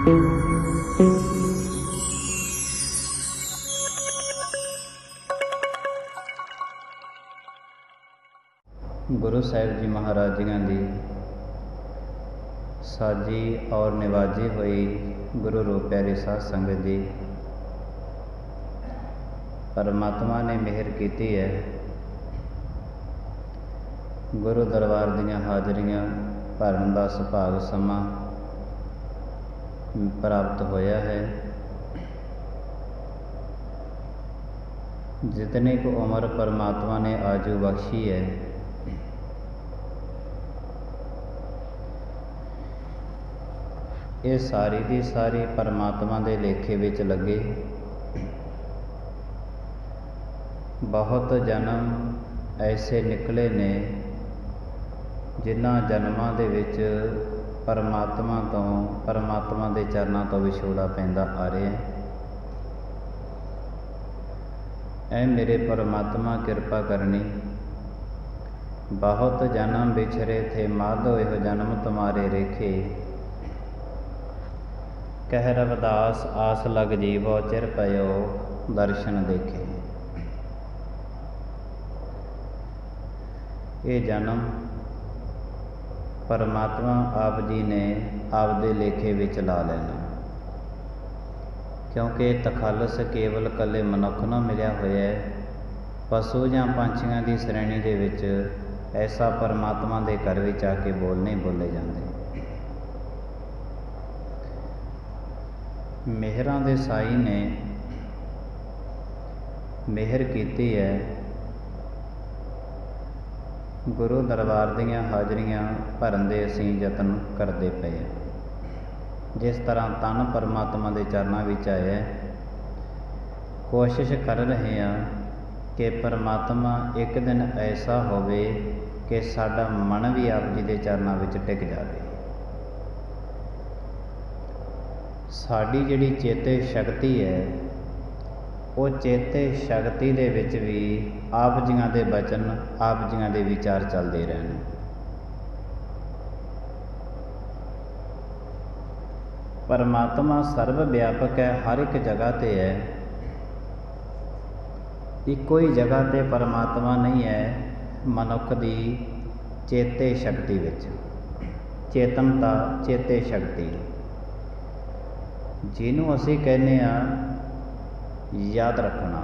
गुरु साहिब जी महाराज जी की साजी और निवाजी हुई गुरु रूप प्यारी साध संगत जी, परमात्मा ने मेहर की है। गुरु दरबार दियां हाजरियां भरन का सुभाग समा प्राप्त होया है। जितनी को उम्र परमात्मा ने आजू बख्शी है, ये सारी दी सारी परमात्मा के लेखे विच लगे। बहुत जन्म ऐसे निकले ने जिन्हां जन्मां दे विच परमात्मा तो परमात्मा के चरणों तो विछोड़ा पैंदा आ रहा है। ऐ मेरे परमात्मा कृपा करनी, बहुत जन्म बिछरे थे माधो यह जन्म तुम्हारे रेखे। कह रविदास आस लग जीवो चिर पयो दर्शन देखे। ये जन्म परमात्मा आप जी ने आपदे लेखे विच ला लेना, क्योंकि तखालस केवल कले मनुख नूं मिलिया होया है। पशु जां पंछियां की श्रेणी दे विच ऐसा परमात्मा के घर विच आके बोल नहीं बोले जाते। मेहरां दे साई ने मेहर कीती है। गुरु दरबार दियां हाजरियां भरन दे असीं यतन करते पे। जिस तरह तन परमात्मा के चरणों विच आया, कोशिश कर रहे हैं कि परमात्मा एक दिन ऐसा होवे कि साडा मन भी आप जी के चरणों विच टिक जाए। साडी जिहड़ी चेते शक्ति है, वो चेते शक्ति दे विच भी आप जियां दे बचन आप जियां दे विचार चलते रहन। परमात्मा सर्व व्यापक है, हर एक जगह ते है। इको ही जगह ते परमात्मा नहीं है मनुख की चेते शक्ति विच। चेतनता चेते शक्ति जिन्हों असी कहने याद रखना,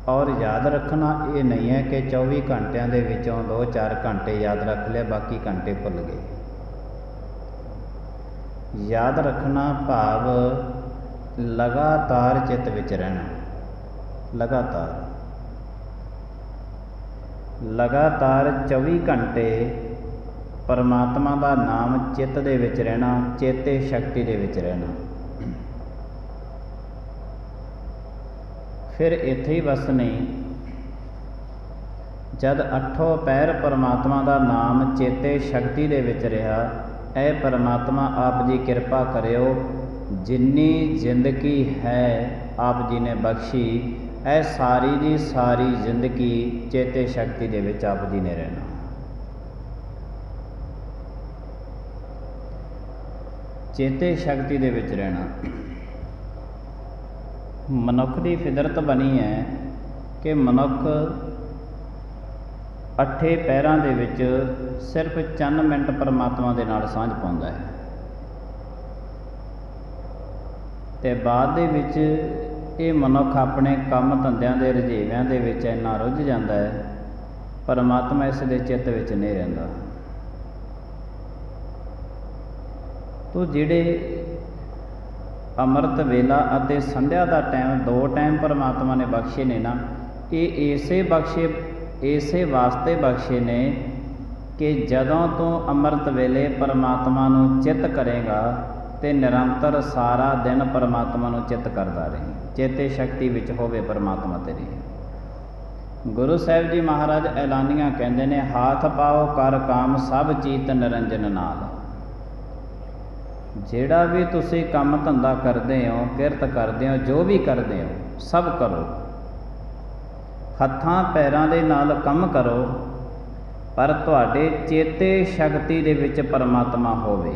और याद रखना ये नहीं है कि 24 घंटिया के विचों 2-4 घंटे याद रख लिया, बाकी घंटे भुल गए। याद रखना भाव लगातार चित्त विच रहना, लगातार 24 घंटे परमात्मा का नाम चित्त दे विच रहना, चेते शक्ति दे विच रहना। फिर इत्थे ही बस नहीं, जद 8 पैर परमात्मा का नाम चेते शक्ति दे विच रहा, ऐ परमात्मा आप जी कृपा करियो, जिन्नी जिंदगी है आप जी ने बख्शी, ऐ सारी दी सारी जिंदगी चेते शक्ति दे विच आप जी ने रहना। चेते शक्ति दे विच रहना। मनुख की फितरत बनी है कि मनुख 8 पैरां दे विच सिर्फ चंद मिनट परमात्मा दे नाल सांझ पाउंदा है, ते बाद दे विच ये मनुख अपने काम धंधियां दे रजेवियां दे विच इन्ना रुझ जांदा है, परमात्मा इस दे चित्त विच नहीं रहिंदा। तो जिहड़े अमृत वेला अते संध्या का टाइम 2 टाइम परमात्मा ने बख्शे ने ना, ये इसे वास्ते बख्शे ने कि जदों तो अमृत वेले परमात्मा नूं चित करेगा तो निरंतर सारा दिन परमात्मा नूं चित करता रहे, चेते शक्ति विच होवे परमात्मा तेरी। गुरु साहिब जी महाराज ऐलानियां कहते ने, हाथ पाओ कर काम सब चीत निरंजन नाल। जिहड़ा भी तुसी काम धंधा करते हो, किरत करते हो, जो भी करते हो, सब करो, हत्थां पैरां दे नाल काम करो, पर तुहाडे चेते शक्ति दे विच परमात्मा होवे।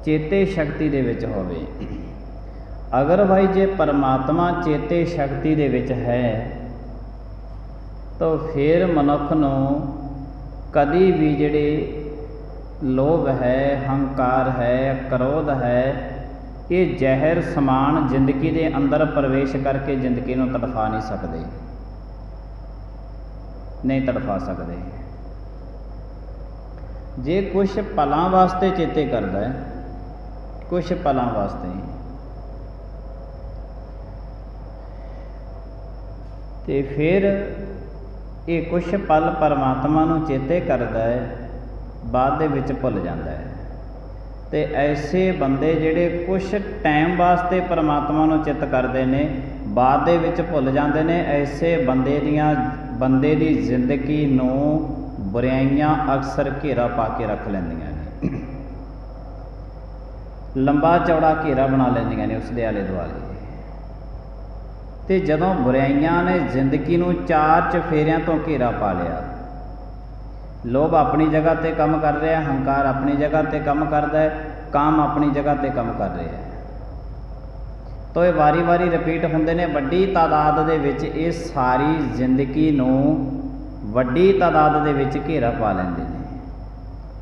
ਚੇਤੇ ਸ਼ਕਤੀ ਦੇ ਵਿੱਚ ਹੋਵੇ। ਅਗਰ ਭਾਈ ਜੇ ਪਰਮਾਤਮਾ ਚੇਤੇ ਸ਼ਕਤੀ ਦੇ ਵਿੱਚ ਹੈ ਤਾਂ ਫਿਰ ਮਨੁੱਖ ਨੂੰ ਕਦੀ ਵੀ ਜਿਹੜੇ ਲੋਭ ਹੈ, ਹੰਕਾਰ ਹੈ, ਕ੍ਰੋਧ ਹੈ, ਇਹ ਜ਼ਹਿਰ ਸਮਾਨ ਜ਼ਿੰਦਗੀ ਦੇ ਅੰਦਰ ਪ੍ਰਵੇਸ਼ ਕਰਕੇ ਜ਼ਿੰਦਗੀ ਨੂੰ ਤੜਫਾ ਨਹੀਂ ਸਕਦੇ, ਨਹੀਂ ਤੜਫਾ ਸਕਦੇ। ਜੇ ਕੁਛ ਪਲਾਂ ਵਾਸਤੇ ਚੇਤੇ ਕਰਦਾ ਹੈ, ਕੁਛ ਪਲਾਂ ਵਾਸਤੇ, ਤੇ ਫਿਰ ਇਹ ਕੁਛ ਪਲ ਪਰਮਾਤਮਾ ਨੂੰ ਚੇਤੇ ਕਰਦਾ ਹੈ, ਬਾਅਦ ਦੇ ਵਿੱਚ ਭੁੱਲ ਜਾਂਦਾ ਹੈ। ਤੇ ਐਸੇ ਬੰਦੇ ਜਿਹੜੇ ਕੁਛ ਟਾਈਮ ਵਾਸਤੇ ਪਰਮਾਤਮਾ ਨੂੰ ਚਿੱਤ ਕਰਦੇ ਨੇ, ਬਾਅਦ ਦੇ ਵਿੱਚ ਭੁੱਲ ਜਾਂਦੇ ਨੇ, ਐਸੇ ਬੰਦੇ ਦੀ ਜ਼ਿੰਦਗੀ ਨੂੰ ਬੁਰਾਈਆਂ ਅਕਸਰ ਘੇਰਾ ਪਾ ਕੇ ਰੱਖ ਲੈਂਦੀਆਂ ਨੇ, ਲੰਬਾ ਚੌੜਾ ਘੇਰਾ ਬਣਾ ਲੈਂਦੀਆਂ ਨੇ ਉਸ ਦੇ ਆਲੇ ਦੁਆਲੇ। ਤੇ ਜਦੋਂ ਬੁਰਾਈਆਂ ਨੇ ਜ਼ਿੰਦਗੀ ਨੂੰ ਚਾਰ ਚਫੇਰਿਆਂ ਤੋਂ ਘੇਰਾ ਪਾ ਲਿਆ, ਲੋਭ ਆਪਣੀ ਜਗ੍ਹਾ 'ਤੇ ਕੰਮ ਕਰ ਰਿਹਾ, ਹੰਕਾਰ ਆਪਣੀ ਜਗ੍ਹਾ 'ਤੇ ਕੰਮ ਕਰਦਾ ਹੈ, ਕਾਮ ਆਪਣੀ ਜਗ੍ਹਾ 'ਤੇ ਕੰਮ ਕਰ ਰਿਹਾ ਹੈ, ਤਾਂ ਇਹ ਵਾਰੀ-ਵਾਰੀ ਰਿਪੀਟ ਹੁੰਦੇ ਨੇ। ਵੱਡੀ ਤਾਦਾਦ ਦੇ ਵਿੱਚ ਇਹ ਸਾਰੀ ਜ਼ਿੰਦਗੀ ਨੂੰ ਵੱਡੀ ਤਾਦਾਦ ਦੇ ਵਿੱਚ ਘੇਰਾ ਪਾ ਲੈਂਦੇ ਨੇ,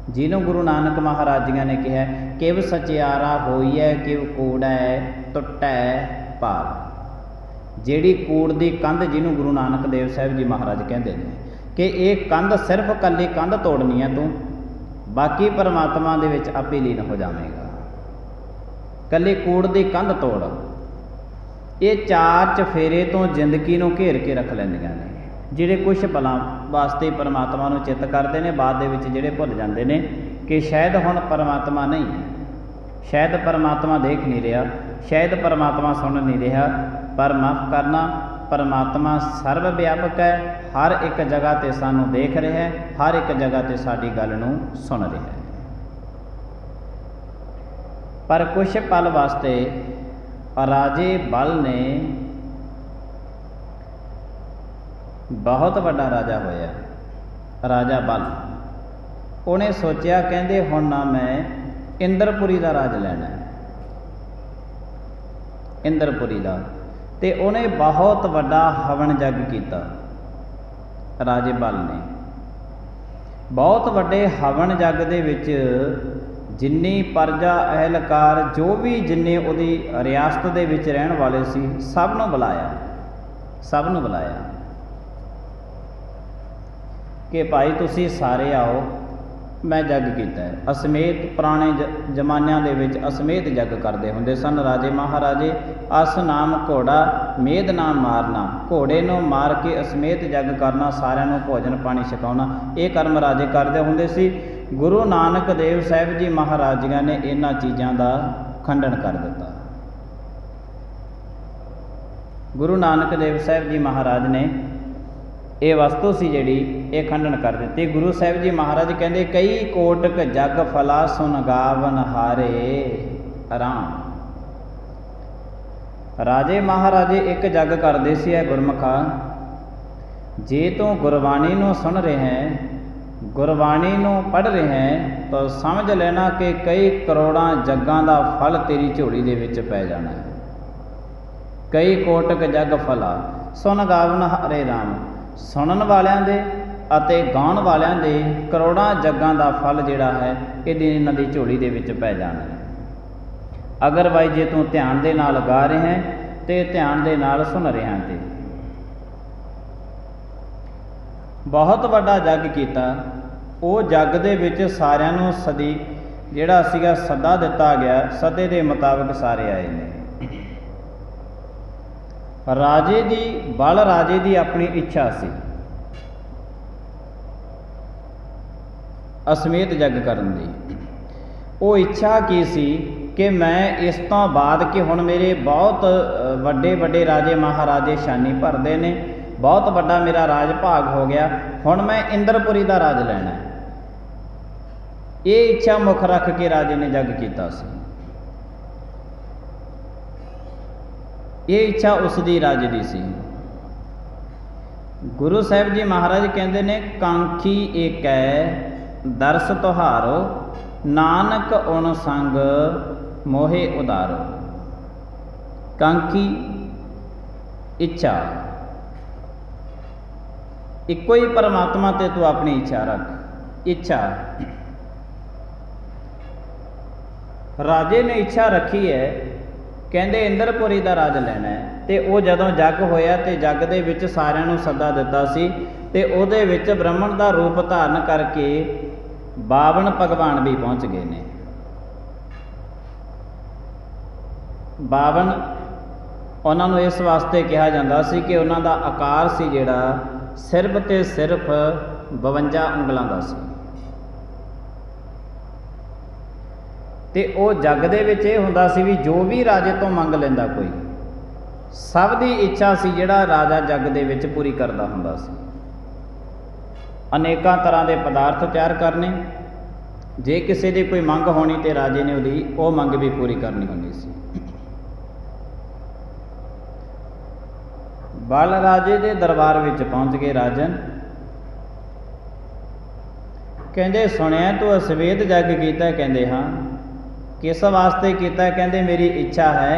ਜਿਹਨੂੰ ਗੁਰੂ ਨਾਨਕ ਮਹਾਰਾਜ ਜੀਆਂ ਨੇ ਕਿਹਾ ਕਿਵ ਸਚਿਆਰਾ ਹੋਈਐ ਕਿਵ ਕੂੜੈ ਟੁੱਟੈ ਭਾਗ। ਜਿਹੜੀ ਕੂੜ ਦੀ ਕੰਧ ਜਿਹਨੂੰ ਗੁਰੂ ਨਾਨਕ ਦੇਵ ਸਾਹਿਬ ਜੀ ਮਹਾਰਾਜ ਕਹਿੰਦੇ ਨੇ ਕਿ ਇਹ ਕੰਧ ਸਿਰਫ ਇਕੱਲੀ ਕੰਧ ਤੋੜਨੀ ਹੈ ਤੂੰ, ਬਾਕੀ ਪਰਮਾਤਮਾ ਦੇ ਵਿੱਚ ਆਪੇ ਲੀਨ ਹੋ ਜਾਵੇਗਾ। ਇਕੱਲੀ ਕੂੜ ਦੀ ਕੰਧ ਤੋੜ। ਇਹ ਚਾਰ ਚਫੇਰੇ ਤੋਂ ਜ਼ਿੰਦਗੀ ਨੂੰ ਘੇਰ ਕੇ ਰੱਖ ਲੈਂਦੀਆਂ ਨੇ ਜਿਹੜੇ ਕੁਛ ਪਲਾਂ ਵਾਸਤੇ ਪਰਮਾਤਮਾ ਨੂੰ ਚਿੱਤ ਕਰਦੇ ਨੇ, ਬਾਅਦ ਦੇ ਵਿੱਚ ਜਿਹੜੇ ਭੁੱਲ ਜਾਂਦੇ ਨੇ ਕਿ ਸ਼ਾਇਦ ਹੁਣ ਪਰਮਾਤਮਾ ਨਹੀਂ ਹੈ, ਸ਼ਾਇਦ ਪਰਮਾਤਮਾ ਦੇਖ ਨਹੀਂ ਰਿਹਾ, ਸ਼ਾਇਦ ਪਰਮਾਤਮਾ ਸੁਣ ਨਹੀਂ ਰਿਹਾ। ਪਰ ਮਾਫ਼ ਕਰਨਾ, ਪਰਮਾਤਮਾ ਸਰਵ ਵਿਆਪਕ ਹੈ, ਹਰ ਇੱਕ ਜਗ੍ਹਾ 'ਤੇ ਸਾਨੂੰ ਦੇਖ ਰਿਹਾ ਹੈ, ਹਰ ਇੱਕ ਜਗ੍ਹਾ 'ਤੇ ਸਾਡੀ ਗੱਲ ਨੂੰ ਸੁਣ ਰਿਹਾ ਹੈ। ਪਰ ਕੁਛ ਪਲ ਵਾਸਤੇ ਰਾਜੇ ਬਲ ਨੇ, ਬਹੁਤ ਵੱਡਾ ਰਾਜਾ ਹੋਇਆ ਰਾਜਾ ਬਲ, ਉਹਨੇ ਸੋਚਿਆ ਕਹਿੰਦੇ ਹੁਣ ਨਾ ਮੈਂ ਇੰਦਰਪੁਰੀ ਦਾ ਰਾਜ ਲੈਣਾ ਹੈ, ਇੰਦਰਪੁਰੀ ਦਾ। ਤੇ ਉਹਨੇ ਬਹੁਤ ਵੱਡਾ ਹਵਨ ਜੱਗ ਕੀਤਾ। ਰਾਜੇ ਬਲ ਨੇ ਬਹੁਤ ਵੱਡੇ ਹਵਨ ਜੱਗ ਦੇ ਵਿੱਚ ਜਿੰਨੀ ਪਰਜਾ, ਅਹਿਲਕਾਰ, ਜੋ ਵੀ ਜਿੰਨੇ ਉਹਦੀ ਰਿਆਸਤ ਦੇ ਵਿੱਚ ਰਹਿਣ ਵਾਲੇ ਸੀ, ਸਭ ਨੂੰ ਬੁਲਾਇਆ, ਸਭ ਨੂੰ ਬੁਲਾਇਆ ਕਿ ਭਾਈ ਤੁਸੀਂ ਸਾਰੇ ਆਓ, ਮੈਂ ਜੱਗ ਕੀਤਾ ਹੈ। ਅਸਮੇਤ ਪੁਰਾਣੇ ਜ਼ਮਾਨਿਆਂ ਦੇ ਵਿੱਚ ਅਸਮੇਤ ਜੱਗ ਕਰਦੇ ਹੁੰਦੇ ਸਨ ਰਾਜੇ ਮਹਾਰਾਜੇ। ਅਸ ਨਾਮ ਘੋੜਾ, ਮੇਦ ਨਾਮ ਮਾਰਨਾ, ਘੋੜੇ ਨੂੰ ਮਾਰ ਕੇ ਅਸਮੇਤ ਜੱਗ ਕਰਨਾ, ਸਾਰਿਆਂ ਨੂੰ ਭੋਜਨ ਪਾਣੀ ਛਕਾਉਣਾ, ਇਹ ਕਰਮ ਰਾਜੇ ਕਰਦੇ ਹੁੰਦੇ ਸੀ। ਗੁਰੂ ਨਾਨਕ ਦੇਵ ਸਾਹਿਬ ਜੀ ਮਹਾਰਾਜ ਜੀਆਂ ਨੇ ਇਹਨਾਂ ਚੀਜ਼ਾਂ ਦਾ ਖੰਡਨ ਕਰ ਦਿੱਤਾ। ਗੁਰੂ ਨਾਨਕ ਦੇਵ ਸਾਹਿਬ ਜੀ ਮਹਾਰਾਜ ਨੇ ਇਹ ਵਸਤੂ ਸੀ ਜਿਹੜੀ ਇਹ ਖੰਡਨ ਕਰ ਦਿੱਤੀ। ਗੁਰੂ ਸਾਹਿਬ ਜੀ ਮਹਾਰਾਜ ਕਹਿੰਦੇ ਕਈ ਕੋਟਕ ਜਗ ਫਲਾ ਸੁਨ ਗਾਵਨ ਹਾਰੇ ਰਾਮ। ਰਾਜੇ ਮਹਾਰਾਜੇ ਇੱਕ ਜੱਗ ਕਰਦੇ ਸੀ ਹੈ ਗੁਰਮੁਖਾ, ਜੇ ਤੂੰ ਗੁਰਬਾਣੀ ਨੂੰ ਸੁਣ ਰਿਹਾ ਹੈ, ਗੁਰਬਾਣੀ ਨੂੰ ਪੜ੍ਹ ਰਿਹਾ ਹੈ, ਤਾਂ ਸਮਝ ਲੈਣਾ ਕਿ ਕਈ ਕਰੋੜਾਂ ਜੱਗਾਂ ਦਾ ਫਲ ਤੇਰੀ ਝੋਲੀ ਦੇ ਵਿੱਚ ਪੈ ਜਾਣਾ ਹੈ। ਕਈ ਕੋਟਕ ਜਗ ਫਲਾ ਸੁਨ ਗਾਵਨ ਹਾਰੇ ਰਾਮ। ਸੁਣਨ ਵਾਲਿਆਂ ਦੇ ਅਤੇ ਗਾਉਣ ਵਾਲਿਆਂ ਦੇ ਕਰੋੜਾਂ ਜੱਗਾਂ ਦਾ ਫਲ ਜਿਹੜਾ ਹੈ ਇਹਨਾਂ ਦੀ ਝੋਲੀ ਦੇ ਵਿੱਚ ਪੈ ਜਾਣਾ ਹੈ। ਅਗਰਵਾਈਜ਼ ਜੇ ਤੂੰ ਧਿਆਨ ਦੇ ਨਾਲ ਗਾ ਰਿਹਾ ਹੈ ਤੇ ਧਿਆਨ ਦੇ ਨਾਲ ਸੁਣ ਰਿਹਾ ਤੇ ਬਹੁਤ ਵੱਡਾ ਜੱਗ ਕੀਤਾ। ਉਹ ਜੱਗ ਦੇ ਵਿੱਚ ਸਾਰਿਆਂ ਨੂੰ ਸਦੀ ਜਿਹੜਾ ਸੀਗਾ ਸੱਦਾ ਦਿੱਤਾ ਗਿਆ, ਸੱਦੇ ਦੇ ਮੁਤਾਬਕ ਸਾਰੇ ਆਏ ਨੇ। ਰਾਜੇ ਦੀ ਬਲ, ਰਾਜੇ ਦੀ ਆਪਣੀ ਇੱਛਾ ਸੀ ਅਸਮੇਤ ਜੱਗ ਕਰਨ ਦੀ। ਉਹ ਇੱਛਾ ਕੀ ਸੀ ਕਿ ਮੈਂ ਇਸ ਤੋਂ ਬਾਅਦ ਕਿ ਹੁਣ ਮੇਰੇ ਬਹੁਤ ਵੱਡੇ ਵੱਡੇ ਰਾਜੇ ਮਹਾਰਾਜੇ ਸ਼ਾਨੀ ਭਰਦੇ ਨੇ, ਬਹੁਤ ਵੱਡਾ ਮੇਰਾ ਰਾਜ ਭਾਗ ਹੋ ਗਿਆ, ਹੁਣ ਮੈਂ ਇੰਦਰਪੁਰੀ ਦਾ ਰਾਜ ਲੈਣਾ ਹੈ। ਇਹ ਇੱਛਾ ਮੁੱਖ ਰੱਖ ਕੇ ਰਾਜੇ ਨੇ ਜੱਗ ਕੀਤਾ ਸੀ। ਇਹ ਇੱਛਾ ਉਸ ਦੀ ਰਾਜੇ ਦੀ ਸੀ। ਗੁਰੂ ਸਾਹਿਬ ਜੀ ਮਹਾਰਾਜ ਕਹਿੰਦੇ ਨੇ ਕਾਂਖੀ ਏਕੈ ਦਰਸ ਤੁਹਾਰੋ नानक उन संग मोहे उदारो। कांकी इच्छा, इको ही परमात्मा ते तू अपनी इच्छा रख। इच्छा, राजे ने इच्छा रखी है, कहते इंद्रपुरी का राज लेना है, तो वो जदों जग होया तो जग दे विच सारिਆਂ ਨੂੰ सदा दिता सी, ते ਉਹਦੇ ਵਿੱਚ ब्रह्मण का रूप धारण करके 52 भगवान भी पहुँच गए ने। 52 उन्होंने इस वास्ते कहा जाता सी कि उन्हों का आकार सी जिहड़ा सिर्फ तो सिर्फ 52 उंगलों का सी। ते वो जग दे विच ये हुंदा सी भी जो भी राजे तो मंग लैंदा कोई, सब दी इच्छा सी जिहड़ा राजा जग दे विच पूरी करदा हुंदा सी। अनेकां तरह के पदार्थ तैयार करने, जे किसी दी कोई मंग होनी तो राजे ने उहदी वो मंग भी पूरी करनी होंदी सी। बल राजे दे दरबार विच पहुँच गए राजन, कहंदे सुनिया तू अश्वेत जग कीता? कहंदे हाँ। किस वास्ते कीता? कहंदे मेरी इच्छा है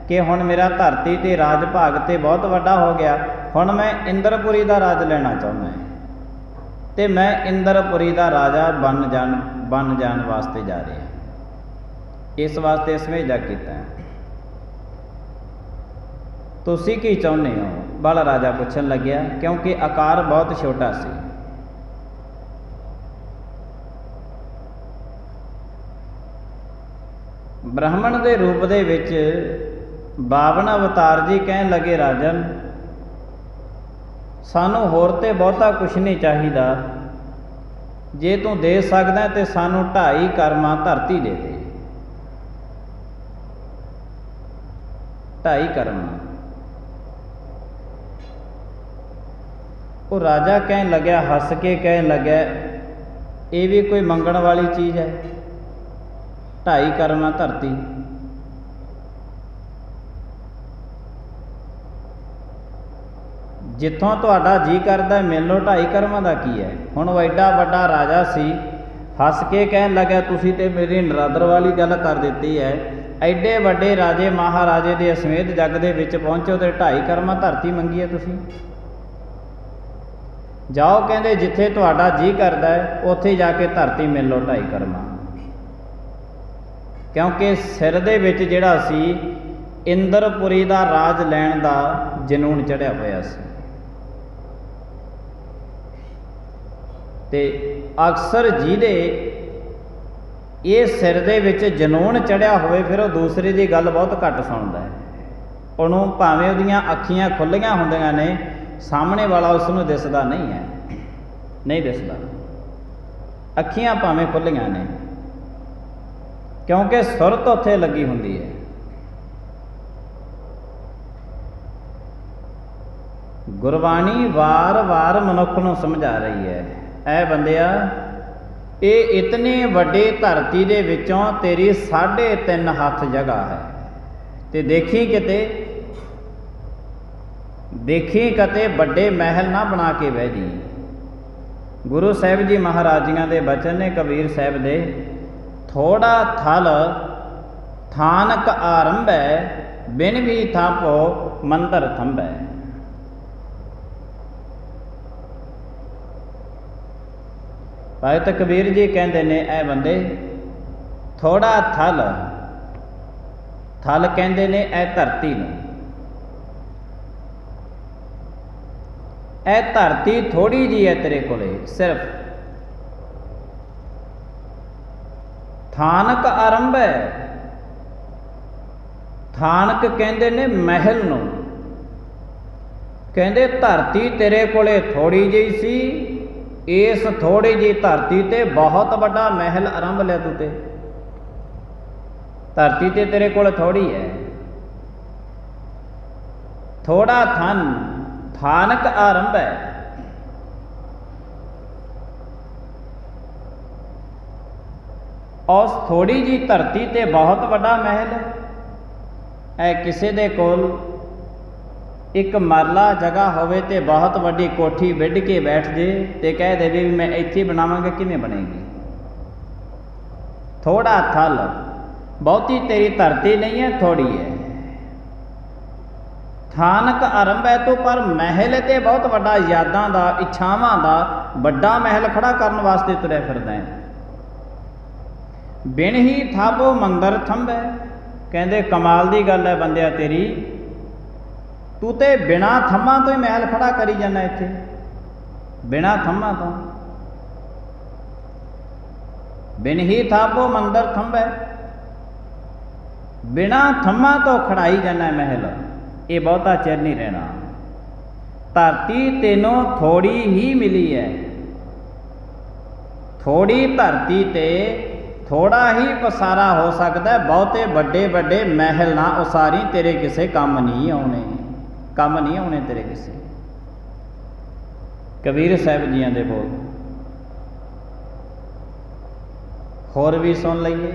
कि हुण मेरा धरती ते राज भाग ते बहुत वड्डा हो गया, हुण मैं इंद्रपुरी का राज लेना चाहुंदा है, ते मैं इंद्रपुरी का राजा बन जाण वास्ते जा रहा, इस वास्ते अश्वेत जग कीता है। तुसीं की चाहुंदे हो? बल राजा पुछण लग्या, क्योंकि आकार बहुत छोटा सी। ब्राह्मण के रूप दे विच 52 अवतार जी कहन लगे, राजन सानू होर ते बहुता कुछ नहीं चाहिदा, जे तू दे सकदा ते सानू 2.5 कर्मा धरती दे दे। 2.5 कर्मा। वो राजा कहन लग्या, हस के कहन लग्या, ये भी कोई मंगण वाली चीज़ है? 2.5 कर्मा धरती। जिथों तुहाडा जी करदा मिल लो, 2.5 कर्मा का की है? हुण वो एडा वड्डा राजा सी, हस के कहन लग्या तुसीं ते मेरी नरादर वाली गल कर दित्ती है। एडे वड्डे राजे महाराजे दे अश्वेत जग दे विच पहुंचो ते 2.5 कर्मा धरती मंगी है तुसीं? जाओ, कहंदे जिथे तुहाडा जी करदा है उत्थे जाके धरती मिल लो 2.5 कर्मा। क्योंकि सिर दे विच जिहड़ा सी इंद्रपुरी का राज लैण का जनून चढ़िया होया सी। ते अक्सर जिहदे ये सिर दे विच जनून चढ़िया होवे, फिर वो दूसरे की गल बहुत घट सुणदा है। उहनूं भावें उहदियां अखियां खुल्लियां हुंदियां ने, सामने वाला उसनूं दिसदा नहीं है, नहीं दिसदा। अखियां भावें खुल्लियां ने, क्योंकि सुरत उत्थे लगी हुंदी है। गुरबाणी वार वार मनुख नूं समझा रही है, ऐ बंदिया ये इतने वड्डे धरती दे विचों तेरी 3.5 हथ जगह है, ते देखी कते वड्डे महल ना बना के बह जी। गुरु साहिब जी महाराजियां दे बचन ने कबीर साहिब दे, थोड़ा थल थानक आरंभै, बिन भी थापो मंदर थंभै। भगत कबीर जी कहते ने, ऐ बंदे थोड़ा थल, थल कहते ने ऐ धरती नूं, ऐ धरती थोड़ी जी है तेरे कोले सिर्फ। थानक आरंभ है, थानक कहते ने महल नूं, कहते धरती तेरे कोले थोड़ी जी सी, इस थोड़ी जी धरती ते बहुत बड़ा महल आरंभ लिया तू ते। धरती ते तेरे कोल थोड़ी है, थोड़ा थन थानक आरंभ है। उस थोड़ी जी धरती ते बहुत बड़ा महल है। किसी दे कोल एक मरला जगह होवे ते बहुत वड्डी कोठी बिढ़ के बैठ जे ते कह दे भी मैं इत्थे बनावांगा, किवें बनेगी? थोड़ा थल, बहुती तेरी धरती नहीं है, थोड़ी है। थानक आरंभ है तो पर महल ते बहुत वड्डा यादां दा, इच्छावां दा वड्डा महल खड़ा करन वास्ते तुरया फिरदा है। बिन ही थाबो मंदर थंबे, कहंदे कमाल दी गल है बंदिया तेरी, तू ते बिना थम्मां तो ही महल खड़ा करी जाना इत्थे, बिना थम्मां तो। बिन ही थाबो मंदर थंबे, बिना थम्मां तो खड़ाई जाना महल, ये बहुता चिर नहीं रहना। धरती तेनों थोड़ी ही मिली है, थोड़ी धरती ते थोड़ा ही पसारा हो सकता है, बहुते बड़े बड़े महल ना उसारी, तेरे किसे काम नहीं आने, काम नहीं आने तेरे किसे। कबीर साहब जियां दे बोल होर भी सुन लईए।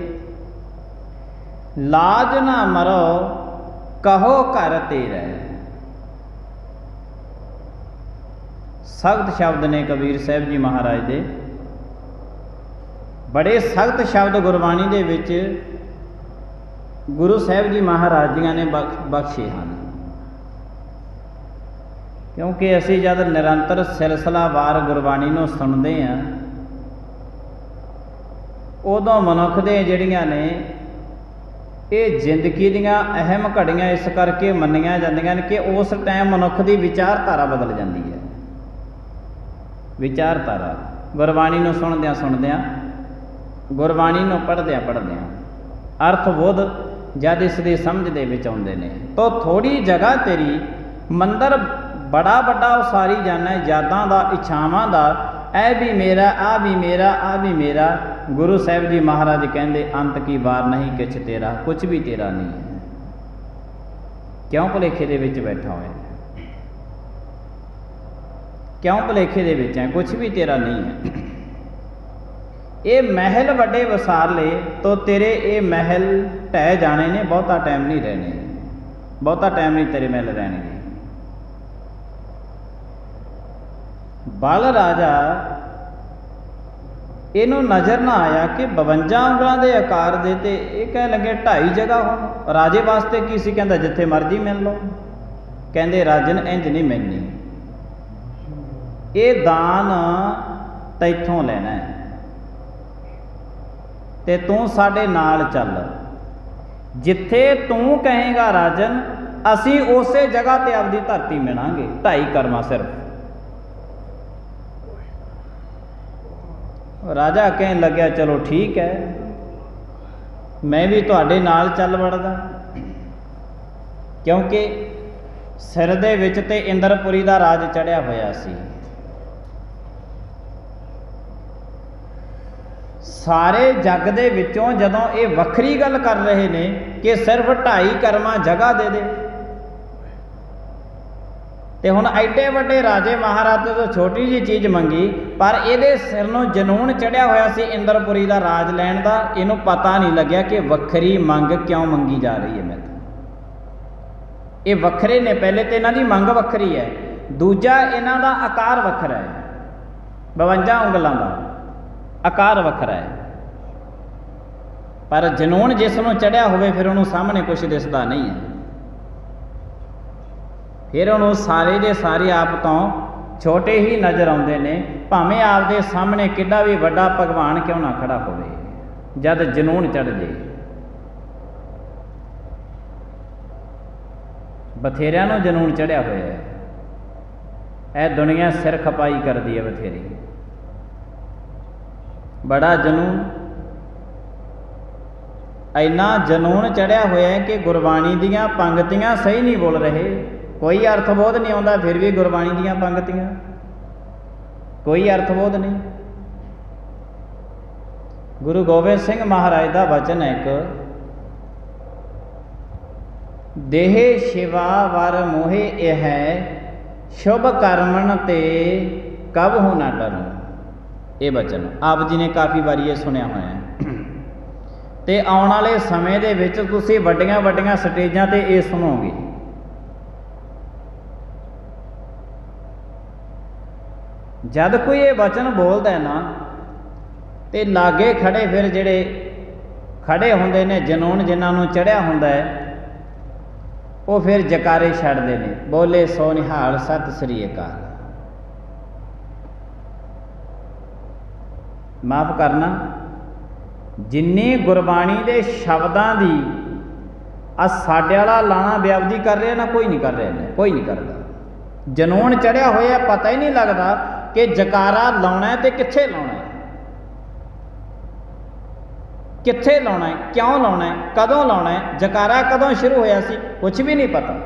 लाज ना मरो कहो घर तेरा, सख्त शब्द ने कबीर साहब जी महाराज दे, बड़े सख्त शब्द गुरबाणी दे विच गुरु साहब जी महाराज जियां ने बख्शे हैं। क्योंकि असी जब निरंतर सिलसिलावार गुरबाणी नूं सुनते हैं, उदों मनुख दे जिहड़ियां ने ये जिंदगी दियां अहम घड़ियां इस करके मन्नियां जांदियां ने कि उस टाइम मनुख की विचारधारा बदल जाती है। विचारधारा गुरबाणी नूं सुनदियां सुनदियां, गुरबाणी नूं पढ़दियां पढ़दियां अर्थबोध जद इसकी समझ दे विच आउंदे ने, तो थोड़ी जगह तेरी मंदिर बड़ा बड़ा उसारी जाना, यादां दा, इच्छावां दा, ऐ भी मेरा, आ भी मेरा, आ भी मेरा। गुरु साहब जी महाराज कहते अंत की बार नहीं किछ तेरा, कुछ भी तेरा नहीं है। क्यों भुलेखे दे विच बैठा होया, क्यों भुलेखे दे विच है, कुछ भी तेरा नहीं है। ये महल वड्डे वसार ले तो तेरे ये महल ढह जाने ने, बहुता टाइम नहीं रहने, बहुता टाइम नहीं तेरे महल रहने। बल राजा इनू नज़र ना आया कि 52 उंगलों के आकार दे, ते ये कह लगे 2.5 जगह हो। राजे वास्ते की सी, कहंदा जिथे मर्जी मिल लो। कहंदे राजन इंज नहीं मिलनी, ये दान तैथों लेना है ते तू साडे नाल चल, जिथे तू कहेगा राजन असी उसे जगह ते आपदी धरती मिलांगे, 2.5 करमा सिर्फ। राजा कहन लग्या चलो ठीक है, मैं भी तुहाडे नाल चल वड़दा, क्योंकि सिर दे विच ते इंद्रपुरी दा राज चढ़िया होया सी। सारे जग दे विचों जदों ये वखरी गल कर रहे ने कि सिर्फ 2.5 करमा जगह दे दे, ते हुण एडे वड्डे राजे महाराजे तो छोटी जी चीज़ मंगी, पर ये सिर नूं जनून चढ़िया होया सी इंद्रपुरी दा राज लैण दा। इनू पता नहीं लग्या कि वखरी मंग क्यों मंगी जा रही है। मैं ये वखरे ने, पहले तो इन्हां दी मंग वखरी है, दूजा इन्हां दा आकार वखरा है, 52 उंगलों का आकार वखरा है, पर जनून जिसनों चढ़िया होवे फिर उन्होंने सामने कुछ दिसदा नहीं है। फिर उन्होंने सारे दे सारे आप तो छोटे ही नज़र आते हैं, भावें आपदे सामने किड्डा भी वड्डा भगवान क्यों ना खड़ा होवे, जद जनून चढ़ जाए। बथेरिया नूं जनून चढ़िया होया है, यह दुनिया सिर खपाई करती है बथेरी, बड़ा जनून, इन्ना जनून चढ़िया होया है कि गुरबाणी दीयां पंक्तियां सही नहीं बोल रहे, कोई अर्थबोध नहीं आता, फिर भी गुरबाणी दीयां पंक्तियां कोई अर्थबोध नहीं। गुरु गोबिंद सिंह महाराज का वचन है एक, देह शिवा वर मोहे यह शुभ कर्मन ते कब हो ना डरूं। ये वचन आप जी ने काफ़ी बार ये सुनिया होया है, ते आने वाले समय दे विच तुसीं वड्डियां वड्डियां स्टेजां ते ये सुनोगे। जद कोई ये वचन बोलता है ना, तो लागे खड़े फिर जेड़े खड़े होंदे ने जनून जिन्हां नूं चढ़िया हुंदा है, वो फिर जकारे छड्डदे ने, बोले सो निहाल सत श्री अकाल। माफ़ करना, जिन्नी गुरबाणी दे शब्दां दी साडे वाला लाना बेअबदी कर रहे ना, कोई नहीं कर रहे ने, कोई नहीं करता। जनून चढ़िया होया, पता ही नहीं लगता कि जकारा लाउणा है ते कित्थे लाउणा है, कित्थे लाउणा है, क्यों लाउणा है, कदों लाउणा है, जकारा कदों शुरू होया सी, कुछ भी नहीं पता।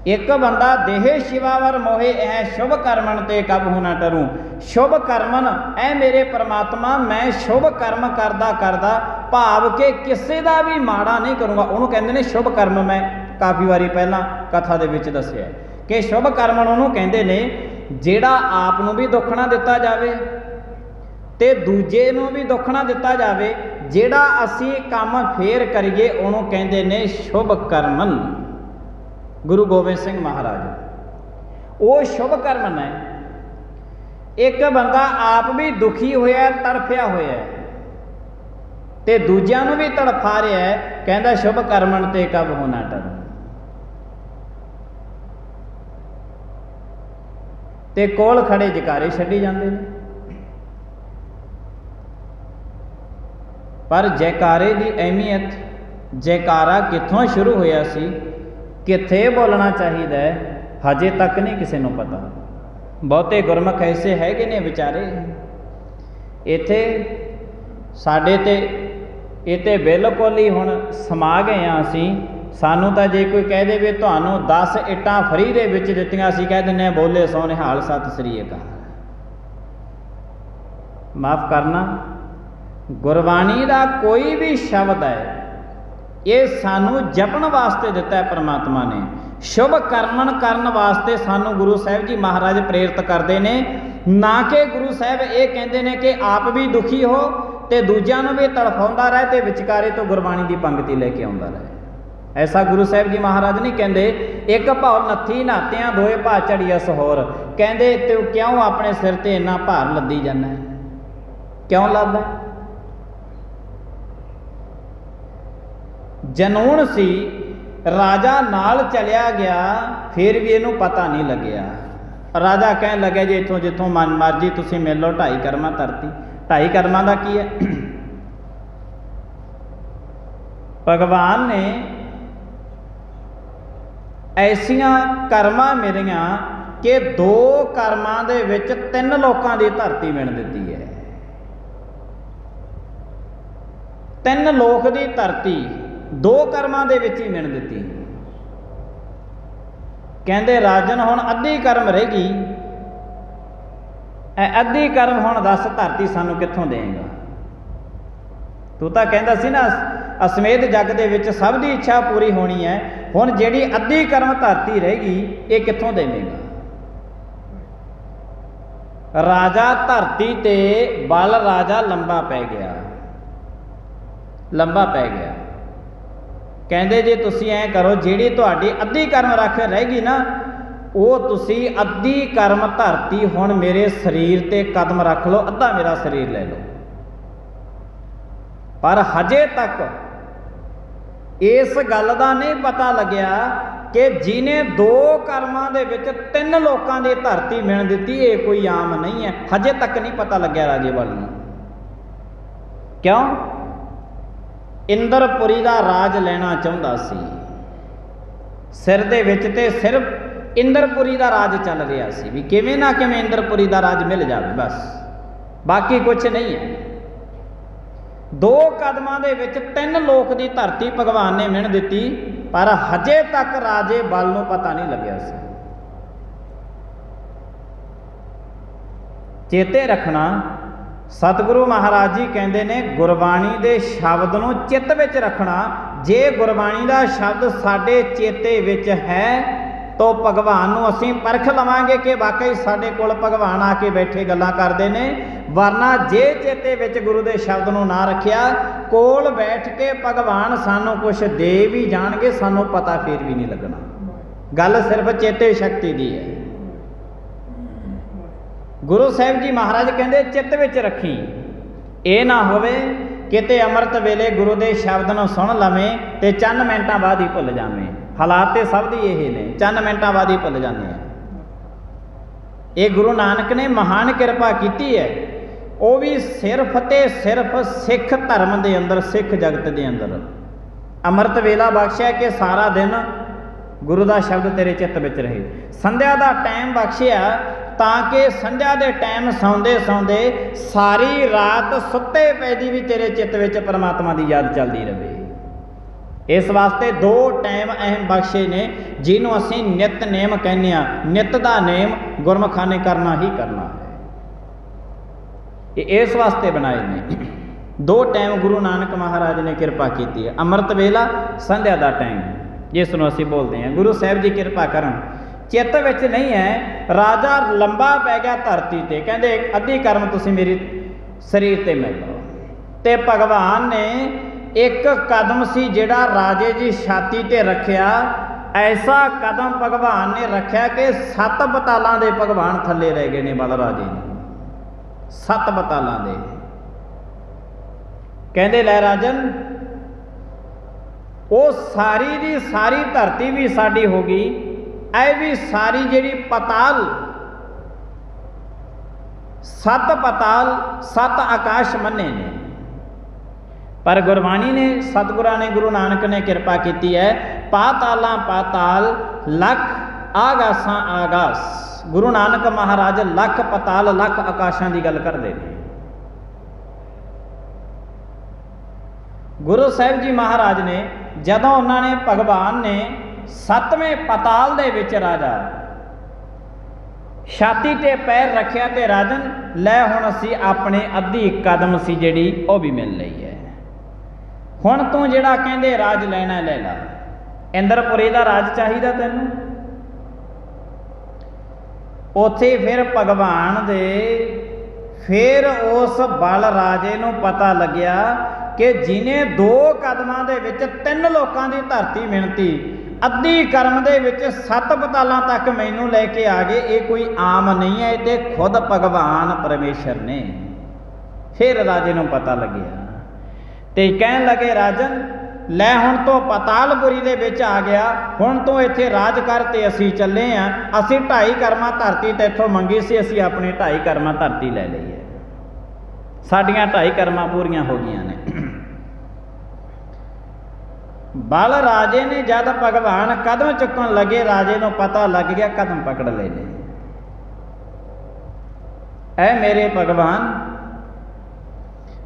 एक बंदा देहे शिवावर मोहे ऐ शुभ कर्मन ते कब होना टरूं। शुभ कर्मन ऐ मेरे परमात्मा, मैं शुभ कर्म करदा करदा भाव के किसी का भी माड़ा नहीं करूँगा, उन्होंने कहते हैं शुभ कर्म। मैं काफ़ी बारी पहला कथा दे विच दस्सिया कि शुभ कर्म उन्होंने कहते हैं जिहड़ा आप नूं भी दुख ना दिता जावे ते दूजे नूं भी दुख ना दिता जावे, जिहड़ा असीं काम फेर करिए उन्होंने कहते हैं शुभ कर्मन। गुरु गोबिंद सिंह महाराज वो शुभ कर्म है। एक बंदा आप भी दुखी होया, तड़फिया होया ते दूजिਆਂ ਨੂੰ भी तड़फा रहा है, कहता शुभ कर्मन ते कब होना टरूं। ते कोल खड़े जकारे छड्डी जांदे ने। पर जयकारे की अहमियत, जयकारा कित्थों शुरू होया सी, कित्थे बोलना चाहिए, हजे तक नहीं किसी को पता। बहुते गुरमुख ऐसे हैगे ने बेचारे इत्थे साडे ते इत्ते बिल्कुल ही हुण समा गए हाँ असीं। सानू तां जे कोई कह दे तुहानूं 10 इट्टां फ्री दे विच दित्तियां, असीं कह दिंदे बोले सो निहाल सत श्री अकाल। माफ़ करना, गुरबाणी का कोई भी शब्द है ये सानू जपण वास्ते दिता है परमात्मा ने। शुभ कर्मन करन वास्ते सानू गुरु साहिब जी महाराज प्रेरित करते हैं, ना कि गुरु साहिब ये कहते हैं कि आप भी दुखी हो तो दूजिਆਂ ਨੂੰ भी तड़फाउंदा रहे तो विचकारे तो गुरबाणी की पंक्ति लेके आउंदा रहे। ऐसा गुरु साहिब जी महाराज नहीं कहते एक भाव नत्थी नातियां दोए भा झड़िया सहोर। कहते तू क्यों अपने सिर ते इन्ना भार लद्दी जाना है, क्यों लद्दा। जनून सी, राजा नाल चलिया गया, फिर भी इनू पता नहीं लग्या। राजा कह लगे जी इतों जितों मन मर्जी तुसीं मिल लो, 2.5 कर्मा धरती। 2.5 कर्मा का की है, भगवान ने ऐसियां कर्मा मिलियां कि 2 कर्मां दे विच 3 लोकां दी धरती मिल दिती है। 3 लोक दी धरती 2 कर्मां दे विच ही मिल दिती। कहंदे राजन हुण अद्धी कर्म रहेगी, अद्धी कर्म हुण दस धरती सानू कित्थों देगा। तू तां कहंदा सी ना असमेत जग दे विच सब दी इच्छा पूरी होनी है, हुण जिहड़ी अद्धी कर्म धरती रहेगी ये कित्थों देवेगा। राजा धरती ते बल राजा लंबा पै गया, लंबा पै गया। कहंदे जे तुसीं ऐ करो जिहड़ी तुहाडी अद्धी कर्म रख रहेगी ना, वो तुसी अद्धी कर्म धरती हुण मेरे शरीर ते कदम रख लो, अद्धा मेरा शरीर ले लो। पर हजे तक इस गल का नहीं पता लग्या कि जिन्हें 2 कर्मां दे विच 3 लोकां दी धरती मिल दिती, ये कोई आम नहीं है। हजे तक नहीं पता लग्या राजे वाल नूं। क्यों? इंद्रपुरी का राज लेना चाहुंदा सी, सिर दे विच ते सिर्फ इंद्रपुरी का राज चल रहा सी, भी किवें ना किवें इंद्रपुरी का राज मिल जाए, बस बाकी कुछ नहीं है। 2 कदमां दे विच 3 लोक की धरती भगवान ने मिल दिती, पर हजे तक राजे बल नूं पता नहीं लग्या सी। चेते रखना, सतगुरु महाराज जी कहते ने गुरबाणी के शब्द नूं चित्त विच रखना। जे गुरबाणी का शब्द साडे चेते विच है तो भगवान नूं असीं परख लवांगे कि वाकई साडे कोल भगवान आके बैठे गल्लां करदे ने। वरना जे चेते विच गुरु के शब्द नूं ना रखिया, कोल बैठ के भगवान सानूं कुछ दे भी जाणगे, सानूं पता फिर भी नहीं लगना। गल सिर्फ चेते शक्ति की है। गुरु साहिब जी महाराज कहते चित्त विच रखी, ਇਹ ਨਾ ਹੋਵੇ ਕਿਤੇ ਅੰਮ੍ਰਿਤ ਵੇਲੇ ਗੁਰੂ ਦੇ ਸ਼ਬਦ ਨੂੰ ਸੁਣ ਲਵੇਂ ਤੇ ਚੰਦ ਮਿੰਟਾਂ ਬਾਅਦ ਹੀ ਭੁੱਲ ਜਾਵੇਂ। ਹਾਲਾਤ ਤੇ ਸਭ ਦੀ ਇਹ ਨੇ, ਚੰਦ ਮਿੰਟਾਂ ਬਾਅਦ ਹੀ ਭੁੱਲ ਜਾਂਦੇ ਆ। ਇਹ ਗੁਰੂ ਨਾਨਕ ਨੇ ਮਹਾਨ ਕਿਰਪਾ ਕੀਤੀ ਹੈ, ਉਹ ਵੀ ਸਿਰਫ ਤੇ ਸਿਰਫ ਸਿੱਖ ਧਰਮ ਦੇ ਅੰਦਰ, ਸਿੱਖ ਜਗਤ ਦੇ ਅੰਦਰ ਅੰਮ੍ਰਿਤ ਵੇਲਾ ਬਖਸ਼ਿਆ ਕਿ ਸਾਰਾ ਦਿਨ ਗੁਰੂ ਦਾ ਸ਼ਬਦ ਤੇਰੇ ਚਿੱਤ ਵਿੱਚ ਰਹੇ। ਸੰਧਿਆ ਦਾ ਟਾਈਮ ਬਖਸ਼ਿਆ ਤਾਂ ਕਿ ਸੰਧਿਆ ਦੇ ਟਾਈਮ ਸੌਂਦੇ ਸੌਂਦੇ ਸਾਰੀ ਰਾਤ ਸੁੱਤੇ ਪਏ ਦੀ ਵੀ ਤੇਰੇ ਚਿੱਤ ਵਿੱਚ ਪਰਮਾਤਮਾ ਦੀ ਯਾਦ ਚੱਲਦੀ ਰਹੇ। ਇਸ ਵਾਸਤੇ 2 ਟਾਈਮ ਅਹਿਮ ਬਖਸ਼ੇ ਨੇ, ਜਿਹਨੂੰ ਅਸੀਂ ਨਿਤ ਨੇਮ ਕਹਿੰਦੇ ਹਾਂ। ਨਿਤ ਦਾ ਨੇਮ ਗੁਰਮੁਖਾਂ ਨੇ ਕਰਨਾ ਹੀ ਕਰਨਾ ਹੈ। ਇਹ ਇਸ ਵਾਸਤੇ ਬਣਾਏ ਨੇ। 2 ਟਾਈਮ ਗੁਰੂ ਨਾਨਕ ਮਹਾਰਾਜ ਨੇ ਕਿਰਪਾ ਕੀਤੀ ਹੈ, ਅੰਮ੍ਰਿਤ ਵੇਲਾ, ਸੰਧਿਆ ਦਾ ਟਾਈਮ, ਜਿਸ ਨੂੰ ਅਸੀਂ ਬੋਲਦੇ ਹਾਂ। ਗੁਰੂ ਸਾਹਿਬ ਜੀ ਕਿਰਪਾ ਕਰਨ। ਚਿੱਤ ਵਿੱਚ ਨਹੀਂ ਹੈ, ਰਾਜਾ ਲੰਬਾ ਪੈ ਗਿਆ ਧਰਤੀ ਤੇ, ਕਹਿੰਦੇ ਅੱਧੀ ਕਰਮ ਤੁਸੀਂ ਮੇਰੀ ਸਰੀਰ ਤੇ ਮਿਲ ਲਓ। ਤੇ ਭਗਵਾਨ ਨੇ ਇੱਕ ਕਦਮ ਸੀ ਜਿਹੜਾ ਰਾਜੇ ਦੀ ਛਾਤੀ ਤੇ ਰੱਖਿਆ, ਐਸਾ ਕਦਮ ਭਗਵਾਨ ਨੇ ਰੱਖਿਆ ਕਿ 7 ਬਤਾਲਾਂ ਦੇ ਭਗਵਾਨ ਥੱਲੇ ਰਹਿ ਗਏ ਨੇ ਬਲ ਰਾਜੇ ਨੇ। 7 ਬਤਾਲਾਂ ਦੇ। ਕਹਿੰਦੇ ਲੈ ਰਾਜਨ, ਉਹ ਸਾਰੀ ਦੀ ਸਾਰੀ ਧਰਤੀ ਵੀ ਸਾਡੀ ਹੋ ਗਈ, ਇਹ ਵੀ ਸਾਰੀ ਜਿਹੜੀ ਪਤਾਲ, 7 ਪਤਾਲ 7 ਆਕਾਸ਼ ਮੰਨੇ ਨੇ। ਪਰ ਗੁਰਬਾਣੀ ਨੇ, ਸਤਿਗੁਰਾਂ ਨੇ, ਗੁਰੂ ਨਾਨਕ ਨੇ ਕਿਰਪਾ ਕੀਤੀ ਹੈ, ਪਾਤਾਲਾਂ ਪਾਤਾਲ ਲੱਖ ਆਗਾਸਾਂ ਆਗਾਸ। ਗੁਰੂ ਨਾਨਕ ਮਹਾਰਾਜ ਲੱਖ ਪਤਾਲ ਲੱਖ ਆਕਾਸ਼ਾਂ ਦੀ ਗੱਲ ਕਰਦੇ ਨੇ। ਗੁਰੂ ਸਾਹਿਬ ਜੀ ਮਹਾਰਾਜ ਨੇ ਜਦੋਂ ਉਹਨਾਂ ਨੇ, ਭਗਵਾਨ ਨੇ 7ਵੇਂ ਪਤਾਲ ਦੇ ਵਿੱਚ ਰਾਜਾ ਛਾਤੀ ਤੇ ਪੈਰ ਰੱਖਿਆ ਤੇ ਰਾਜਨ ਲੈ ਹੁਣ ਅਸੀਂ ਆਪਣੇ ਅੱਧੀ ਕਦਮ ਸੀ ਜਿਹੜੀ ਉਹ ਵੀ ਮਿਲ ਲਈ ਹੈ। ਹੁਣ ਤੂੰ ਜਿਹੜਾ ਕਹਿੰਦੇ ਰਾਜ ਲੈਣਾ ਲੈ ਲਾ। ਇੰਦਰਪੁਰੀ ਦਾ ਰਾਜ ਚਾਹੀਦਾ ਤੈਨੂੰ? ਉੱਥੇ ਫਿਰ ਭਗਵਾਨ ਦੇ ਫਿਰ ਉਸ ਬਲ ਰਾਜੇ ਨੂੰ ਪਤਾ ਲੱਗਿਆ ਕਿ ਜਿਹਨੇ 2 ਕਦਮਾਂ ਦੇ ਵਿੱਚ 3 ਲੋਕਾਂ ਦੀ ਧਰਤੀ ਮਿਣਤੀ, ਅੱਧੀ ਕਰਮ ਦੇ ਵਿੱਚ 7 ਪਤਾਲਾਂ ਤੱਕ ਮੈਨੂੰ ਲੈ ਕੇ ਆ ਗਏ, ਇਹ ਕੋਈ ਆਮ ਨਹੀਂ ਹੈ, ਇਹ ਤੇ ਖੁਦ ਭਗਵਾਨ ਪਰਮੇਸ਼ਰ ਨੇ। ਫਿਰ ਰਾਜੇ ਨੂੰ ਪਤਾ ਲੱਗਿਆ ਤੇ ਕਹਿਣ ਲੱਗੇ ਰਾਜਨ ਲੈ ਹੁਣ ਤੋਂ ਪਤਾਲਪੁਰੀ ਦੇ ਵਿੱਚ ਆ ਗਿਆ, ਹੁਣ ਤੋਂ ਇੱਥੇ ਰਾਜ ਕਰ ਤੇ ਅਸੀਂ ਚੱਲੇ ਆਂ। ਅਸੀਂ 2.5 ਕਰਮਾਂ ਧਰਤੀ ਤੇ ਇੱਥੋਂ ਮੰਗੀ ਸੀ, ਅਸੀਂ ਆਪਣੇ 2.5 ਕਰਮਾਂ ਧਰਤੀ ਲੈ ਲਈ ਹੈ। ਸਾਡੀਆਂ 2.5 ਕਰਮਾਂ ਪੂਰੀਆਂ ਹੋ ਗਈਆਂ ਨੇ। ਬਲ ਰਾਜੇ ਨੇ ਜਦ ਭਗਵਾਨ ਕਦਮ ਚੁੱਕਣ ਲੱਗੇ, ਰਾਜੇ ਨੂੰ ਪਤਾ ਲੱਗ ਗਿਆ, ਕਦਮ ਪਕੜ ਲਏ ਨੇ। ਐ ਮੇਰੇ ਭਗਵਾਨ,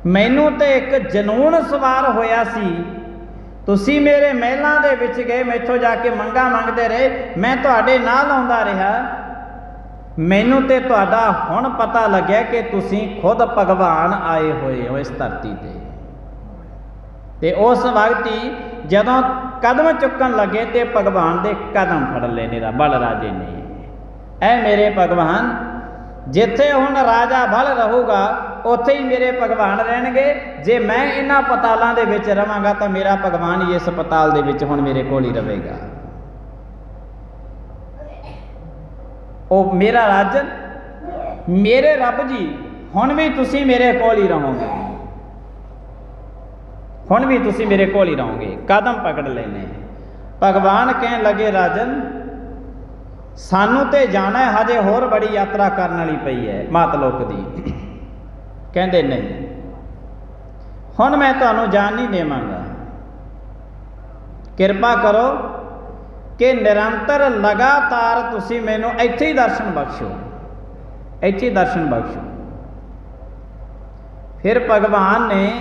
ਮੈਨੂੰ ਤੇ ਇੱਕ ਜਨੂਨ ਸਵਾਰ ਹੋਇਆ ਸੀ, ਤੁਸੀਂ ਮੇਰੇ ਮਹਿਲਾਂ ਦੇ ਵਿੱਚ ਗਏ, ਮੈਥੋਂ ਜਾ ਕੇ ਮੰਗਾਂ ਮੰਗਦੇ ਰਹੇ, ਮੈਂ ਤੁਹਾਡੇ ਨਾਲ ਆਉਂਦਾ ਰਿਹਾ। ਮੈਨੂੰ ਤੇ ਤੁਹਾਡਾ ਹੁਣ ਪਤਾ ਲੱਗਿਆ ਕਿ ਤੁਸੀਂ ਖੁਦ ਭਗਵਾਨ ਆਏ ਹੋਏ ਹੋ ਇਸ ਧਰਤੀ ਤੇ ਉਸ ਵਕਤ ਹੀ ਜਦੋਂ ਕਦਮ ਚੁੱਕਣ ਲੱਗੇ ਤੇ ਭਗਵਾਨ ਦੇ ਕਦਮ ਫੜ ਲਏ ਨੇ ਬਲ ਰਾਜੇ ਨੇ। ਐ ਮੇਰੇ ਭਗਵਾਨ, ਜਿੱਥੇ ਹੁਣ ਰਾਜਾ ਬਲ ਰਹੂਗਾ ਉੱਥੇ ਹੀ ਮੇਰੇ ਭਗਵਾਨ ਰਹਿਣਗੇ। ਜੇ ਮੈਂ ਇਹਨਾਂ ਪਤਾਲਾਂ ਦੇ ਵਿੱਚ ਰਵਾਂਗਾ ਤਾਂ ਮੇਰਾ ਭਗਵਾਨ ਹੀ ਇਸ ਪਤਾਲ ਦੇ ਵਿੱਚ ਹੁਣ ਮੇਰੇ ਕੋਲ ਹੀ ਰਹੇਗਾ। ਉਹ ਮੇਰਾ ਰਾਜਨ, ਮੇਰੇ ਰੱਬ ਜੀ, ਹੁਣ ਵੀ ਤੁਸੀਂ ਮੇਰੇ ਕੋਲ ਹੀ ਰਹੋਗੇ, ਹੁਣ ਵੀ ਤੁਸੀਂ ਮੇਰੇ ਕੋਲ ਹੀ ਰਹੋਗੇ। ਕਦਮ ਪਕੜ ਲੈਨੇ। ਭਗਵਾਨ ਕਹਿਣ ਲੱਗੇ ਰਾਜਨ ਸਾਨੂੰ ਤੇ ਜਾਣਾ ਹੈ, ਹਜੇ ਹੋਰ ਬੜੀ ਯਾਤਰਾ ਕਰਨ ਵਾਲੀ ਪਈ ਹੈ ਮਾਤਲੋਕ ਦੀ। ਕਹਿੰਦੇ ਨਹੀਂ, ਹੁਣ ਮੈਂ ਤੁਹਾਨੂੰ ਜਾਣ ਨਹੀਂ ਦੇਵਾਂਗਾ, ਕਿਰਪਾ ਕਰੋ ਕਿ ਨਿਰੰਤਰ ਲਗਾਤਾਰ ਤੁਸੀਂ ਮੈਨੂੰ ਇੱਥੇ ਹੀ ਦਰਸ਼ਨ ਬਖਸ਼ੋ, ਇੱਥੇ ਹੀ ਦਰਸ਼ਨ ਬਖਸ਼ੋ। ਫਿਰ ਭਗਵਾਨ ਨੇ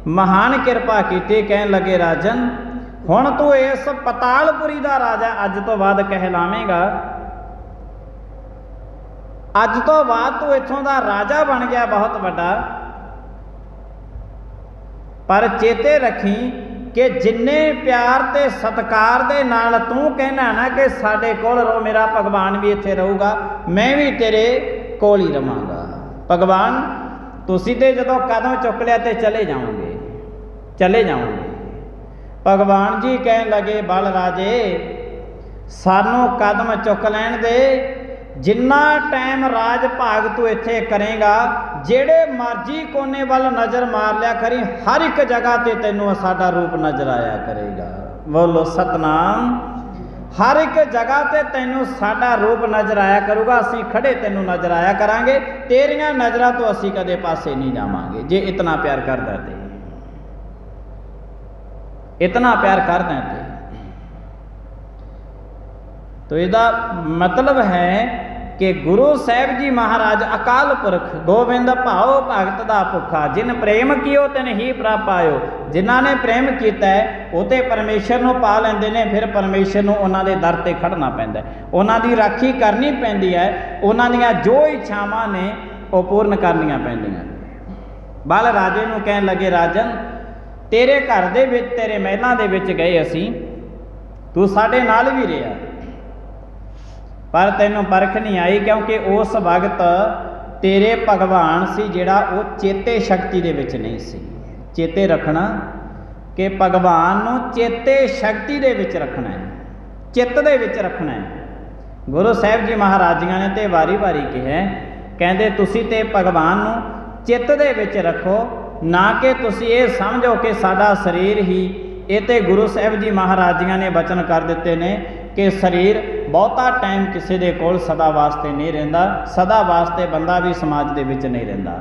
ਮਹਾਨ ਕਿਰਪਾ ਕੀਤੀ, ਕਹਿਣ ਲੱਗੇ ਰਾਜਨ ਹੁਣ ਤੂੰ ਇਸ ਪਤਾਲਪੁਰੀ ਦਾ ਰਾਜਾ ਅੱਜ ਤੋਂ ਬਾਅਦ ਕਹਿਲਾਵੇਂਗਾ। ਅੱਜ ਤੋਂ ਬਾਅਦ ਤੂੰ ਇੱਥੋਂ ਦਾ ਰਾਜਾ ਬਣ ਗਿਆ ਬਹੁਤ ਵੱਡਾ। ਪਰ ਚੇਤੇ ਰੱਖੀ ਕਿ ਜਿੰਨੇ ਪਿਆਰ ਤੇ ਸਤਿਕਾਰ ਦੇ ਨਾਲ ਤੂੰ ਕਹਿਣਾ ਨਾ ਕਿ ਸਾਡੇ ਕੋਲ ਰਹੋ, ਮੇਰਾ ਭਗਵਾਨ ਵੀ ਇੱਥੇ ਰਹੂਗਾ, ਮੈਂ ਵੀ ਤੇਰੇ ਕੋਲ ਹੀ ਰਵਾਂਗਾ। ਭਗਵਾਨ ਤੁਸੀਂ ਤੇ ਜਦੋਂ ਕਦਮ ਚੁੱਕ ਲਿਆ ਤੇ ਚਲੇ ਜਾਓਗੇ, ਚਲੇ ਜਾਓਗੇ। ਭਗਵਾਨ ਜੀ ਕਹਿਣ ਲੱਗੇ ਬਲ ਰਾਜੇ ਸਾਨੂੰ ਕਦਮ ਚੁੱਕ ਲੈਣ ਦੇ, जिन्ना टाइम राज भाग तू इत्थे करेगा, जेड़े मर्जी कोने वाल नज़र मार लिया करी, हर एक जगह ते तैनूं साडा रूप नज़र आया करेगा। बोलो सतनाम। हर एक जगह ते तैनूं साडा रूप नज़र आया करूगा, असीं खड़े तैनूं नज़र आया करांगे, तेरियां नज़रां तो असीं कदे पासे नहीं जावांगे। जे इतना प्यार करदा ते, इतना प्यार करदा ते, तो इसका मतलब है कि गुरु साहिब जी महाराज अकाल पुरख गोविंद भाओ भगत दा भुखा, जिन प्रेम कियो तिन ही प्रभ पायो। जिन्हां ने प्रेम किया है वो तो परमेश्वर नूं पा लैंदे ने, फिर परमेश्वर नूं उन्हां दे दर ते खड़ना पैंदा है, उन्हां दी राखी करनी पैंदी है, उन्हां दीयां जो इच्छावां ने वो पूर्ण करनियां पैंदियां। बाल राजे नूं कहण लगे, राजन तेरे घर दे विच, तेरे महलां दे विच गए असीं, तू साडे नाल भी रहा, पर तैनूं परख नहीं आई, क्योंकि उस वक्त तेरे भगवान सी जिहड़ा वो चेते शक्ति दे विच नहीं सी। चेते रखना कि भगवान नूं चेते शक्ति दे विच रखना है, चित्त दे विच रखना है। गुरु साहिब जी महाराजियां ने तो वारी वारी कहा, कहंदे तुसीं ते भगवान नूं चित्त दे विच रखो, ना कि तुसीं ये समझो कि साडा शरीर ही। ये तो गुरु साहिब जी महाराजियां ने वचन कर दिते ने कि शरीर बहुता टाइम किसी दे कोल सदा वास्ते नहीं रहिंदा, सदा वास्ते बंदा भी समाज दे विच नहीं रहिंदा।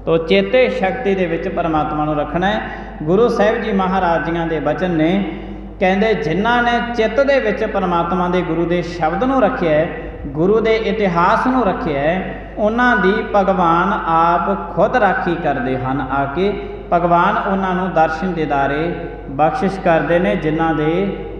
तो चेते शक्ति दे विच परमात्मा नूं रखना है। गुरु साहिब जी महाराजियां दे वचन ने, कहंदे जिन्हां ने चित्त दे विच परमात्मा दे गुरु दे शब्द नूं रखिया है, गुरु दे इतिहास नूं रखिया है, उन्हां दी भगवान आप खुद राखी करदे हन। आके भगवान उन्हां नूं दर्शन दीदारे बख्शिश करदे ने जिन्हां दे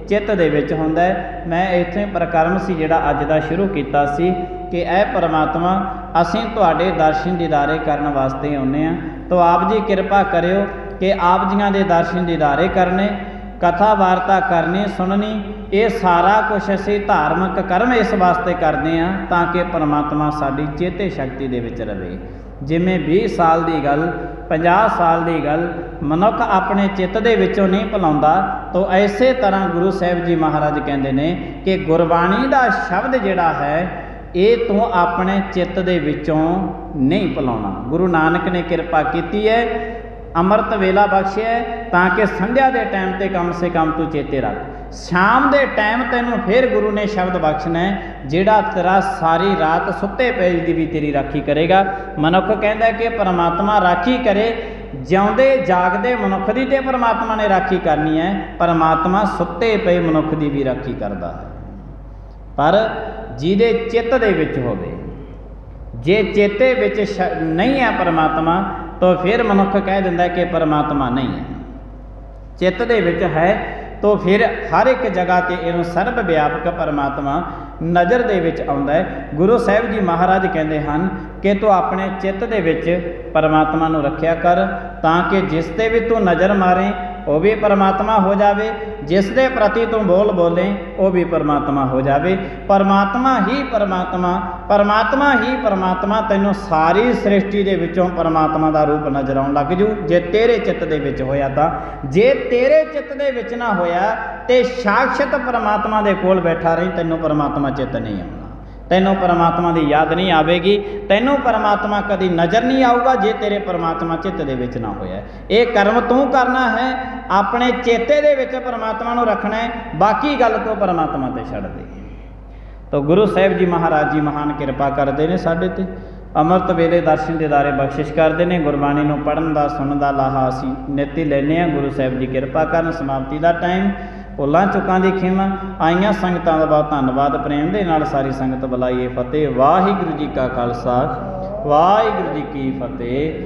चित्त दे विच हुंदा है। मैं इत्थे प्रकर्म सी जिहड़ा अज दा शुरू कीता सी कि ऐ परमात्मा असीं तुहाडे दर्शन दीदारे करन वास्ते आउंदे आ, तो आप जी कृपा करियो कि आप जियां दे दर्शन दीदारे करने, कथा वार्ता करनी सुननी, ये सारा कुछ असीं धार्मिक कर्म इस वास्ते करते हैं ताकि परमात्मा साडी चेते शक्ति दे विच रहे। जिमें 20 साल की गल, 50 साल की गल मनुख अपने चित्त दे विचों नहीं भुलाउंदा, तो इसे तरह गुरु साहिब जी महाराज कहते हैं कि गुरबाणी का शब्द जिहड़ा है ये तू अपने चित्त दे विचों नहीं भुलाउणा। गुरु नानक ने कृपा की है, अमृत वेला बख्शिया ताकि संध्या के टाइम ते कम से कम तू चेते रख, शाम के टाइम तेनों फिर गुरु ने शब्द बख्शना है जिहड़ा तेरा सारी रात सुते पे दी भी तेरी राखी करेगा। मनुख कहता कि परमात्मा राखी करे, जिउंदे जागदे मनुख की तो परमात्मा ने राखी करनी है, परमात्मा सुते पे मनुख की भी राखी करता है, पर जिहदे चित्त दे विच होवे। जे चेते विच नहीं है परमात्मा तो फिर मनुख कह दिंदा कि परमात्मा नहीं है। चित्त दे विच है तो फिर हर एक जगह ते इहनूं सर्व व्यापक परमात्मा नज़र दे विच आउंदा है। गुरु साहिब जी महाराज कहते हैं कि तू अपने चित्त दे विच परमात्मा नूं रखिया कर, ताकि जिस ते भी तू नज़र मारे वो भी परमात्मा हो जावे, जिस दे प्रति तू बोल बोले वो भी परमात्मा हो जावे। परमात्मा ही परमात्मा, परमात्मा ही परमात्मा, तैनूं सारी सृष्टि दे विचों परमात्मा दा रूप नज़र आउण लग जू जे तेरे चित्त दे विच होया। तां जे तेरे चित्त दे विच ना होया ते साक्षात परमात्मा दे कोल बैठा रही, तैनूं परमात्मा चित्त नहीं आउणा, तैनूं परमात्मा की याद नहीं आवेगी, तैनूं परमात्मा कभी नज़र नहीं आऊगा जे तेरे परमात्मा चित्त दे विच ना होया। ये कर्म तू करना है, अपने चेते दे विच परमात्मा नूं रखना है, बाकी गल तो परमात्मा ते छड्ड दे। तो गुरु साहिब जी महाराज जी महान कृपा करते हैं साडे ते, अमृत वेले दर्शन दीदारे बख्शिश करते हैं। गुरबाणी नूं पढ़न दा सुनन दा लाहा असीं नित ही लैने आ। गुरु साहिब जी कृपा करन। समाप्ति का टाइम, भुलां चुकां दी खिमा, आईयां संगतां दा बहुत धन्नवाद। प्रेम दे नाल सारी संगत बुलाइए फतेह। वाहिगुरू जी का खालसा, वाहिगुरू जी की फतेह।